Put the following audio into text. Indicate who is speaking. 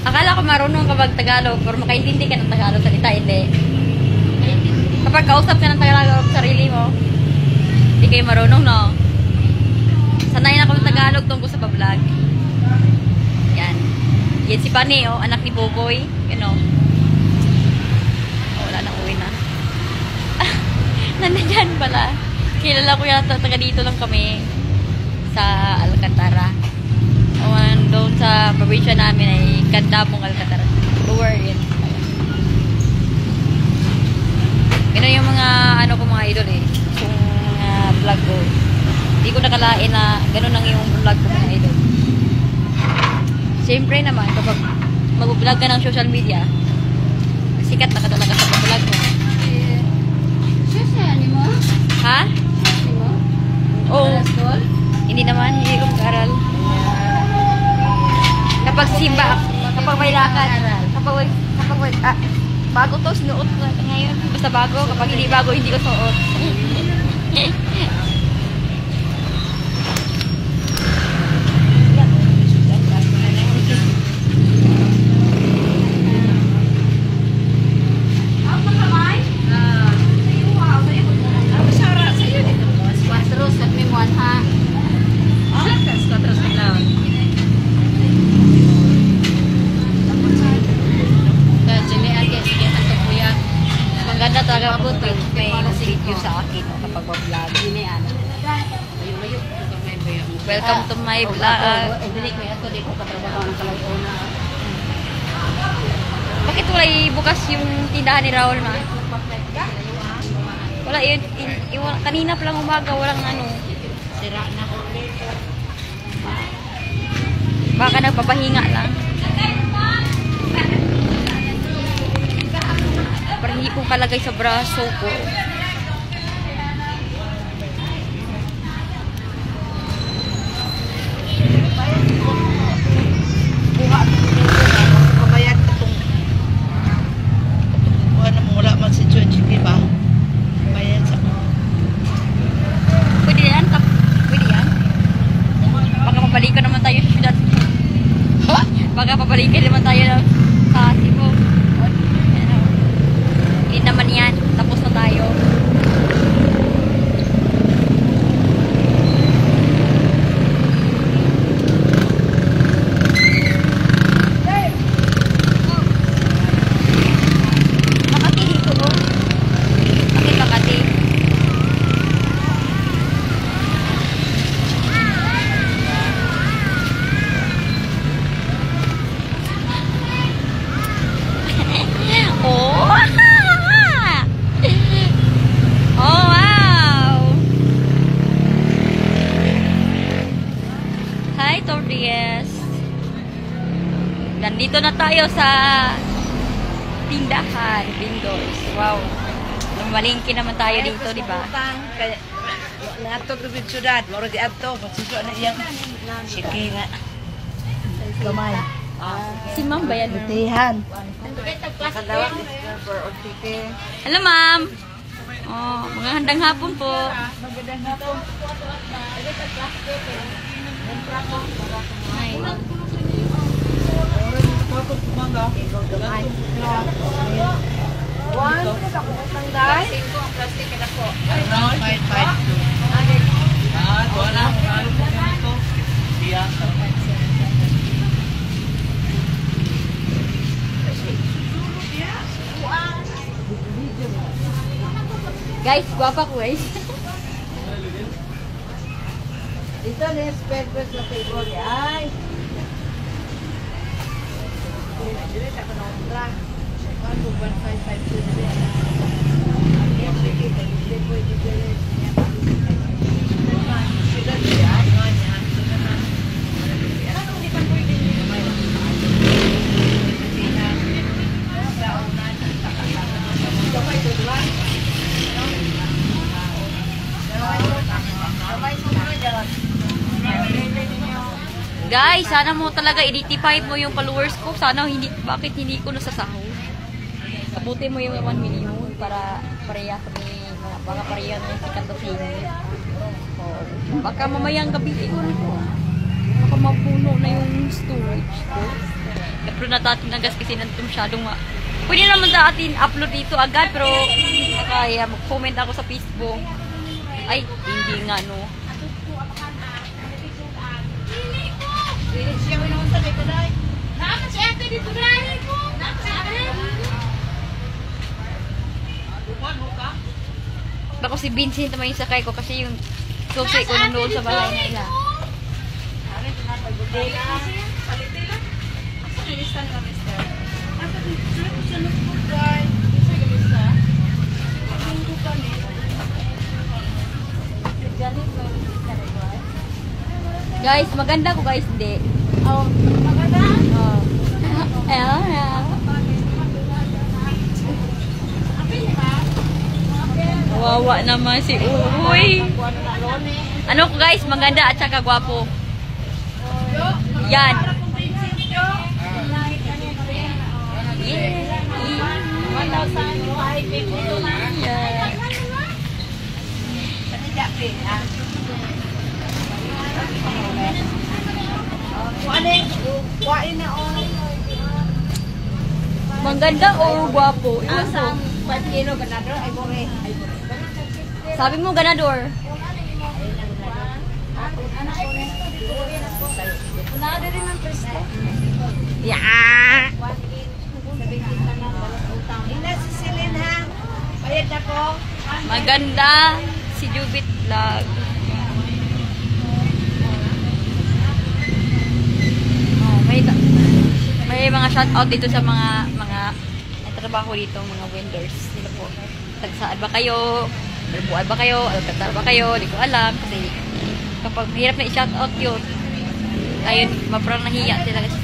Speaker 1: Akala ko marunong ka mag-Tagalog, pero makaintindi ka ng Tagalog, salita hindi. Kapag kausap ka ng Tagalog sa sarili mo, hindi kayo marunong, no? Sanay na ako ng Tagalog tungkol sa pa-vlog. Yan. Yan si Bunny, oh, anak ni Boboy. Yan, oh. Wala na, uwi na. Nandyan pala. Kilala ko yata, taga dito lang kami sa Alcantara. Doon sa probinsya namin ay Candamong Alcantara. Lower yun. Yun yung mga ano ko mga idol eh. Yung vlog ko. Hindi ko nakalain na ganun ang yung vlog ko mga idol. Siyempre naman kapag mag-vlog ka ng social media, sikat na ka talaga sa vlog mo. Ha? Oo. Hindi naman, hindi ko mag-aral. Kapag simba, kapag may lakad, kapag bago to, sinuot ko ngayon. Basta bago, kapag hindi bago, hindi ko suot. Maganda talaga po may video sa akin no, kapag mag-vlog. Welcome to my vlog. Bakit wala bukas yung tindahan ni Raul ma? Wala yun, kanina pa lang umaga, walang ano. Sira na. Baka nagpapahinga lang. Parang hindi kong kalagay sa braso ko.
Speaker 2: Kabayad itong ano mo, wala man si George, di ba? Bayad sa
Speaker 1: Pwede yan? Pwede yan? Baka papalikan naman tayo sa syudad. Baka papalikan naman tayo sa Cebu. Hindi naman yan. Tapos na tayo. Makati dito mo. Bakit Makati? Oh! Oh, wow! Hi, Torres. Nandito na tayo sa tindahan, Windows. Wow. Lumalingki naman tayo dito, di ba?
Speaker 2: Nato ko sa syudad, moro di adto, pagsuso na iyang sige nga. Kamay.
Speaker 1: Si Ma'am ba yan?
Speaker 2: Butihan.
Speaker 1: Hello, Ma'am. Oh, mga handang hapon po.
Speaker 2: Magandang hapon.
Speaker 1: Ay. Guys, guwapa ko guys.
Speaker 2: Dito na yung spare press na table. Ay! Dito ako na umra. 1.5.
Speaker 1: Guys, sana mo talaga i-identify mo yung followers ko. Sana bakit hindi ko nasasahod. Abutin mo yung 1 million para pareha kami, mga pareha na si Kantosini. Baka mamayang gabi ko. baka mapuno na yung storage ko. Pero natatin ang gas kasi nandito masyadong pwede naman sa atin upload dito agad, pero kaya mag-comment ako sa Facebook. Ay, hindi nga, no. Bako si Vincent naman yung sakay ko kasi yung susi ko nung sa bahay nila. Guys, maganda ko guys, hindi.
Speaker 2: Oh, maganda.
Speaker 1: Oh. Wawa naman si Uy. Ano ko guys, maganda at saka gwapo. Yan. Maganda o gwapo?
Speaker 2: Asang 5 kilo ganador ay bore.
Speaker 1: Sabi mo ganador.
Speaker 2: Nada rin ang presto.
Speaker 1: Yeah.
Speaker 2: Ina si Silin ha. Bayad ako.
Speaker 1: Maganda si Jubit Vlog. Oh, may mga shout out dito sa mga trabaho dito, mga vendors. Sila po. Tagsaan ba kayo? Berbual ba kayo? Alkatar ba kayo? Hindi ko alam kasi kapag mahirap na i-shout out yun, ayun, maprang nahiya sila kasi